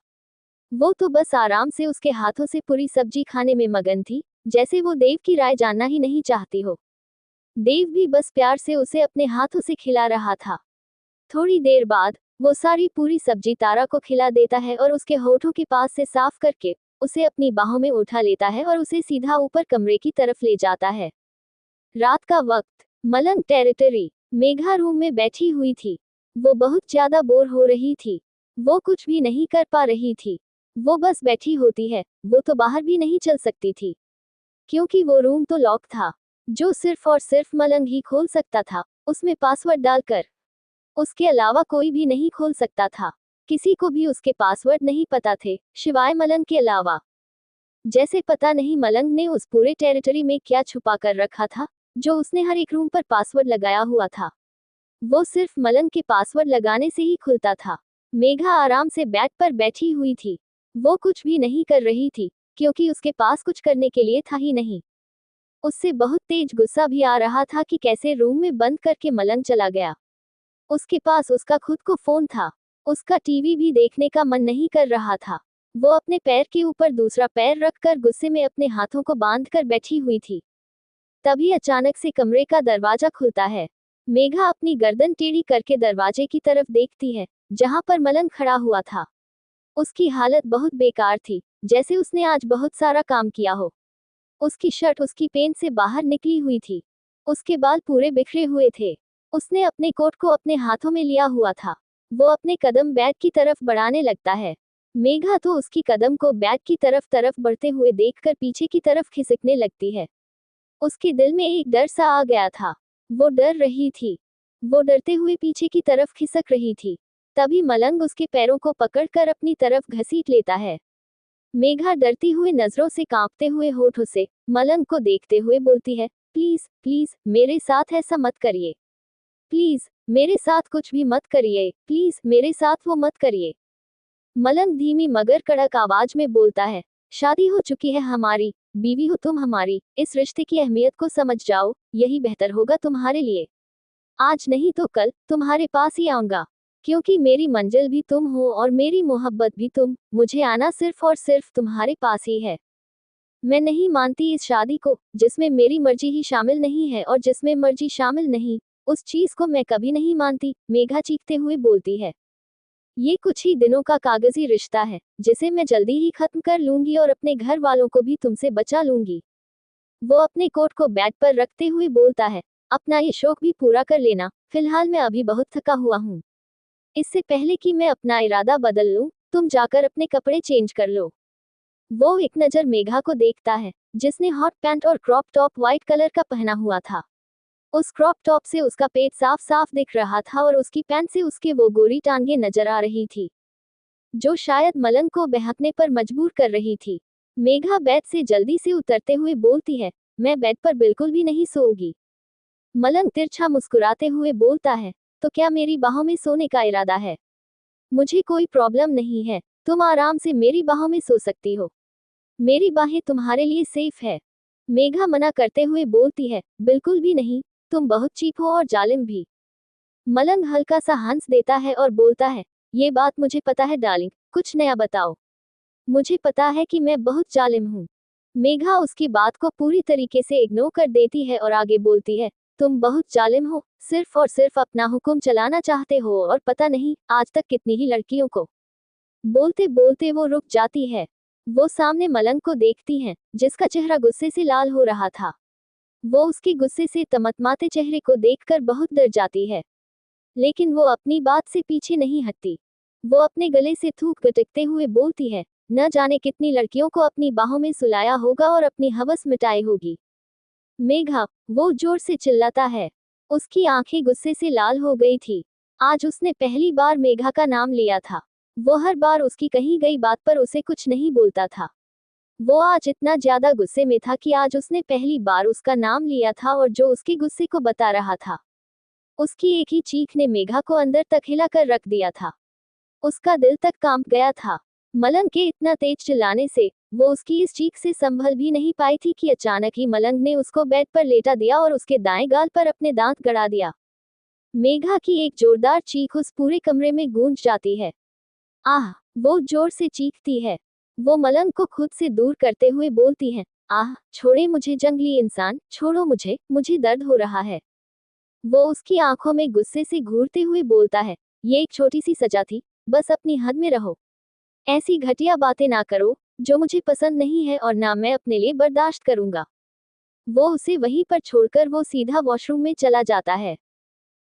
वो तो बस आराम से उसके हाथों से पूरी सब्जी खाने में मगन थी, जैसे वो देव की राय जानना ही नहीं चाहती हो। देव भी बस प्यार से उसे अपने हाथों से खिला रहा था। थोड़ी देर बाद वो सारी पूरी सब्जी तारा को खिला देता है और उसके होठों के पास से साफ करके उसे अपनी बाहों में उठा लेता है और उसे सीधा ऊपर कमरे की तरफ ले जाता है। रात का वक्त, मलंग टेरिटरी। मेघा रूम में बैठी हुई थी। वो बहुत ज्यादा बोर हो रही थी। वो कुछ भी नहीं कर पा रही थी। वो बस बैठी होती है, वो तो बाहर भी नहीं चल सकती थी, क्योंकि वो रूम तो लॉक था, जो सिर्फ और सिर्फ मलंग ही खोल सकता था, उसमें पासवर्ड डालकर। उसके अलावा कोई भी नहीं खोल सकता था। किसी को भी उसके पासवर्ड नहीं पता थे, शिवाय मलंग के अलावा। जैसे पता नहीं मलंग ने उस पूरे टेरिटरी में क्या छुपा कर रखा था, जो उसने हर एक रूम पर पासवर्ड लगाया हुआ था। वो सिर्फ मलंग के पासवर्ड लगाने से ही खुलता था। मेघा आराम से बेड पर बैठी हुई थी। वो कुछ भी नहीं कर रही थी, क्योंकि उसके पास कुछ करने के लिए था ही नहीं। उससे बहुत तेज गुस्सा भी आ रहा था कि कैसे रूम में बंद करके मलंग चला गया। उसके पास उसका खुद को फोन था। उसका टीवी भी देखने का मन नहीं कर रहा था। वो अपने पैर के ऊपर दूसरा पैर रखकर गुस्से में अपने हाथों को बांधकर बैठी हुई थी। तभी अचानक से कमरे का दरवाजा खुलता है। मेघा अपनी गर्दन टेढ़ी करके दरवाजे की तरफ देखती है, जहां पर मलंग खड़ा हुआ था। उसकी हालत बहुत बेकार थी, जैसे उसने आज बहुत सारा काम किया हो। उसकी शर्ट उसकी पेंट से बाहर निकली हुई थी। उसके बाल पूरे बिखरे हुए थे। उसने अपने कोट को अपने हाथों में लिया हुआ था। वो अपने कदम बैग की तरफ बढ़ाने लगता है। मेघा तो उसकी कदम को बैग की तरफ बढ़ते हुए देखकर पीछे की तरफ खिसकने लगती है। उसके दिल में एक डर सा आ गया था। वो डर रही थी। वो डरते हुए पीछे की तरफ खिसक रही थी। तभी मलंग उसके पैरों को पकड़कर अपनी तरफ घसीट लेता है। मेघा डरती हुई नजरों से कांपते हुए होठों से मलंग को देखते हुए बोलती है, प्लीज प्लीज मेरे साथ ऐसा मत करिए। प्लीज मेरे साथ कुछ भी मत करिए। प्लीज मेरे साथ वो मत करिए। मलंग धीमी मगर कड़क आवाज में बोलता है, शादी हो चुकी है हमारी, बीवी हो तुम हमारी, इस रिश्ते की अहमियत को समझ जाओ, यही बेहतर होगा तुम्हारे लिए। आज नहीं तो कल तुम्हारे पास ही आऊंगा, क्योंकि मेरी मंजिल भी तुम हो और मेरी मोहब्बत भी तुम। मुझे आना सिर्फ और सिर्फ तुम्हारे पास ही है। मैं नहीं मानती इस शादी को, जिसमें मेरी मर्जी ही शामिल नहीं है, और जिसमें मर्जी शामिल नहीं, उस चीज को मैं कभी नहीं मानती। मेघा चीखते हुए बोलती है। ये कुछ ही दिनों का कागजी रिश्ता है, जिसे मैं जल्दी ही खत्म कर लूंगी और अपने घर वालों को भी तुमसे बचा लूंगी। वो अपने कोट को बेड पर रखते हुए बोलता है, अपना ये शौक भी पूरा कर लेना, फिलहाल मैं अभी बहुत थका हुआ हूँ। इससे पहले कि मैं अपना इरादा बदल लूं, तुम जाकर अपने कपड़े चेंज कर लो। वो एक नज़र मेघा को देखता है, जिसने हॉट पैंट और क्रॉप टॉप व्हाइट कलर का पहना हुआ था। उस क्रॉप टॉप से उसका पेट साफ साफ दिख रहा था और उसकी पैंट से उसके वो गोरी टांगें नजर आ रही थी, जो शायद मलंग को बहकने पर मजबूर कर रही थी। मेघा बेड से जल्दी से उतरते हुए बोलती है, मैं बेड पर बिल्कुल भी नहीं सोऊंगी। मलंग तिरछा मुस्कुराते हुए बोलता है, तो क्या मेरी बाहों में सोने का इरादा है? मुझे कोई प्रॉब्लम नहीं है, तुम आराम से मेरी बाहों में सो सकती हो। मेरी बाहें तुम्हारे लिए सेफ है। मेघा मना करते हुए बोलती है, बिल्कुल भी नहीं, तुम बहुत चीप हो और जालिम भी। मलंग हल्का सा हंस देता है और बोलता है, ये बात मुझे पता है डार्लिंग, कुछ नया बताओ। मुझे पता है कि मैं बहुत जालिम हूँ। मेघा उसकी बात को पूरी तरीके से इग्नोर कर देती है और आगे बोलती है, तुम बहुत जालिम हो, सिर्फ और सिर्फ अपना हुक्म चलाना चाहते हो और पता नहीं आज तक कितनी ही लड़कियों को। बोलते बोलते वो रुक जाती है। वो सामने मलंग को देखती हैं, जिसका चेहरा गुस्से से लाल हो रहा था। वो उसके गुस्से से तमतमाते चेहरे को देखकर बहुत डर जाती है, लेकिन वो अपनी बात से पीछे नहीं हटती। वो अपने गले से थूक पटकते हुए बोलती है, न जाने कितनी लड़कियों को अपनी बाहों में सुलाया होगा और अपनी हवस मिटाई होगी। मेघा, वो जोर से चिल्लाता है। उसकी आंखें गुस्से से लाल हो गई थी। आज उसने पहली बार मेघा का नाम लिया था। वो हर बार उसकी कही गई बात पर उसे कुछ नहीं बोलता था। वो आज इतना ज्यादा गुस्से में था कि आज उसने पहली बार उसका नाम लिया था और जो उसके गुस्से को बता रहा था। उसकी एक ही चीख ने मेघा को अंदर तक हिला कर रख दिया था। उसका दिल तक कांप गया था। मलंग के इतना तेज चिल्लाने से वो उसकी इस चीख से संभल भी नहीं पाई थी कि अचानक ही मलंग ने उसको बेड पर लेटा दिया और उसके दाएं गाल पर अपने दांत गड़ा दिया। मेघा की एक जोरदार चीख उस पूरे कमरे में गूंज जाती है। आह! वो जोर से चीखती है। वो मलंग को खुद से दूर करते हुए बोलती है, आह! छोड़े मुझे जंगली इंसान, छोड़ो मुझे, मुझे दर्द हो रहा है। वो उसकी आंखों में गुस्से से घूरते हुए बोलता है, ये एक छोटी सी सजा थी, बस अपनी हद में रहो। ऐसी घटिया बातें ना करो, जो मुझे पसंद नहीं है और ना मैं अपने लिए बर्दाश्त करूंगा। वो उसे वहीं पर छोड़कर वो सीधा वॉशरूम में चला जाता है।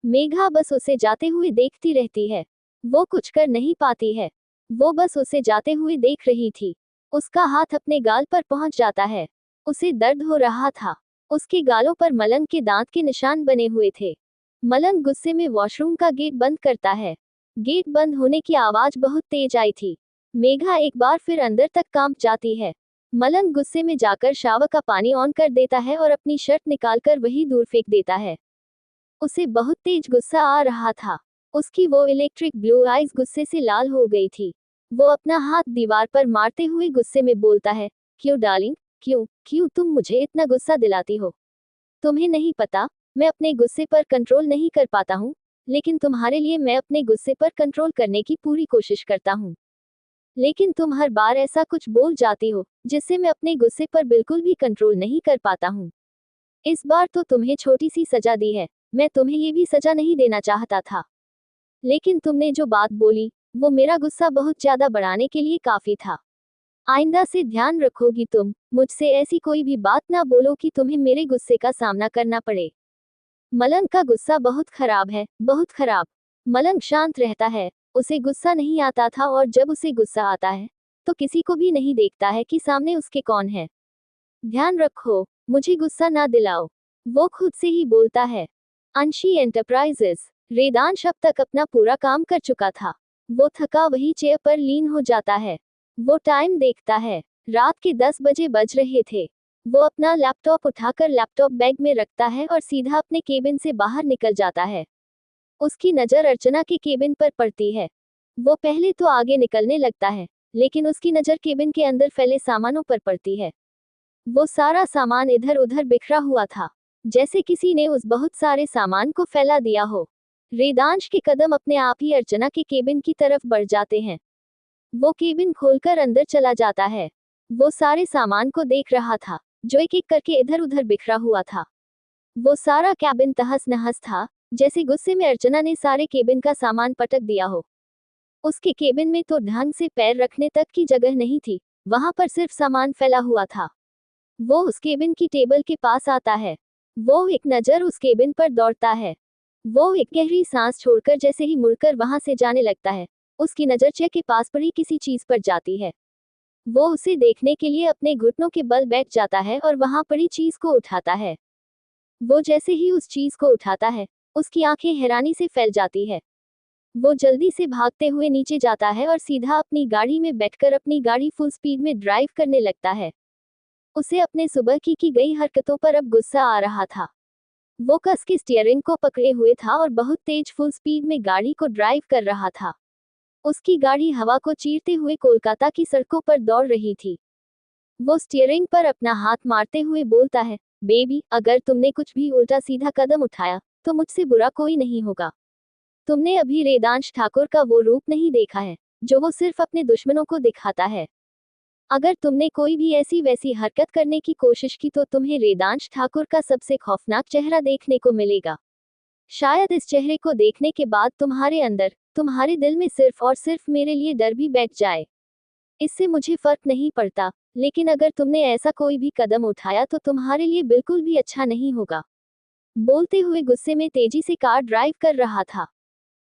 मेघा बस उसे जाते हुए देखती रहती है। वो कुछ कर नहीं पाती है। वो बस उसे जाते हुए देख रही थी। उसका हाथ अपने गाल पर पहुंच जाता है। उसे दर्द हो रहा था। उसके गालों पर मलंग के दांत के निशान बने हुए थे। मलंग गुस्से में वॉशरूम का गेट बंद करता है। गेट बंद होने की आवाज बहुत तेज आई थी। मेघा एक बार फिर अंदर तक कांप जाती है। मलंग गुस्से में जाकर शावर का पानी ऑन कर देता है और अपनी शर्ट निकालकर वही दूर फेंक देता है। उसे बहुत तेज गुस्सा आ रहा था। उसकी वो इलेक्ट्रिक ब्लू आइज गुस्से से लाल हो गई थी। वो अपना हाथ दीवार पर मारते हुए गुस्से में बोलता है, क्यों डार्लिंग, क्यों क्यों तुम मुझे इतना गुस्सा दिलाती हो? तुम्हें नहीं पता, मैं अपने गुस्से पर कंट्रोल नहीं कर पाता हूँ, लेकिन तुम्हारे लिए मैं अपने गुस्से पर कंट्रोल करने की पूरी कोशिश करता हूँ। लेकिन तुम हर बार ऐसा कुछ बोल जाती हो, जिससे मैं अपने गुस्से पर बिल्कुल भी कंट्रोल नहीं कर पाता हूँ। इस बार तो तुम्हें छोटी सी सजा दी है, मैं तुम्हें ये भी सजा नहीं देना चाहता था। लेकिन तुमने जो बात बोली, वो मेरा गुस्सा बहुत ज्यादा बढ़ाने के लिए काफी था। आइंदा से ध्यान रखोगी तुम, मुझसे ऐसी कोई भी बात ना बोलो कि तुम्हें मेरे गुस्से का सामना करना पड़े। मलंग का गुस्सा बहुत खराब है, बहुत खराब। मलंग शांत रहता है, उसे गुस्सा नहीं आता था और जब उसे गुस्सा आता है, तो किसी को भी नहीं देखता है कि सामने उसके कौन है। ध्यान रखो, मुझे गुस्सा ना दिलाओ। वो खुद से ही बोलता है। अंशी एंटरप्राइजेस। रेदांश अब तक अपना पूरा काम कर चुका था। वो थका वही चेयर पर लीन हो जाता है। वो टाइम देखता है। रात के 10 बजे बज रहे थे। वो अपना लैपटॉप उठाकर लैपटॉप बैग में रखता है और सीधा अपने केबिन से बाहर निकल जाता है। उसकी नज़र अर्चना के केबिन पर पड़ती है। वो पहले तो आगे निकलने लगता है, लेकिन उसकी नज़र केबिन के अंदर फैले सामानों पर पड़ती है। वो सारा सामान इधर उधर बिखरा हुआ था, जैसे किसी ने उस बहुत सारे सामान को फैला दिया हो। रेदांश के कदम अपने आप ही अर्चना के केबिन की तरफ बढ़ जाते हैं। वो केबिन खोलकर अंदर चला जाता है। वो सारे सामान को देख रहा था, जो एक एक करके इधर उधर बिखरा हुआ था। वो सारा कैबिन तहस नहस था, जैसे गुस्से में अर्चना ने सारे केबिन का सामान पटक दिया हो। उसके केबिन में तो ढंग से पैर रखने तक की जगह नहीं थी, वहां पर सिर्फ सामान फैला हुआ था। वो उस केबिन की टेबल के पास आता है। वो एक नज़र उस केबिन पर दौड़ता है। वो एक गहरी सांस छोड़कर जैसे ही मुड़कर वहां से जाने लगता है, उसकी नज़र चेयर के पास पड़ी किसी चीज पर जाती है। वो उसे देखने के लिए अपने घुटनों के बल बैठ जाता है और वहां पड़ी चीज को उठाता है। वो जैसे ही उस चीज को उठाता है, उसकी आंखें हैरानी से फैल जाती है। वो जल्दी से भागते हुए नीचे जाता है और सीधा अपनी गाड़ी में बैठकर अपनी गाड़ी फुल स्पीड में ड्राइव करने लगता है। उसे अपने सुबह की गई हरकतों पर अब गुस्सा आ रहा था। वो कस के स्टीयरिंग को पकड़े हुए था और बहुत तेज फुल स्पीड में गाड़ी को ड्राइव कर रहा था। उसकी गाड़ी हवा को चीरते हुए कोलकाता की सड़कों पर दौड़ रही थी। वो स्टीयरिंग पर अपना हाथ मारते हुए बोलता है, बेबी, अगर तुमने कुछ भी उल्टा सीधा कदम उठाया तो मुझसे बुरा कोई नहीं होगा। तुमने अभी रेदांश ठाकुर का वो रूप नहीं देखा है, जो वो सिर्फ अपने दुश्मनों को दिखाता है। अगर तुमने कोई भी ऐसी वैसी हरकत करने की कोशिश की तो तुम्हें रेदांश ठाकुर का सबसे खौफनाक चेहरा देखने को मिलेगा। शायद इस चेहरे को देखने के बाद तुम्हारे अंदर, तुम्हारे दिल में सिर्फ और सिर्फ मेरे लिए डर भी बैठ जाए। इससे मुझे फर्क नहीं पड़ता, लेकिन अगर तुमने ऐसा कोई भी कदम उठाया तो तुम्हारे लिए बिल्कुल भी अच्छा नहीं होगा। बोलते हुए गुस्से में तेजी से कार ड्राइव कर रहा था।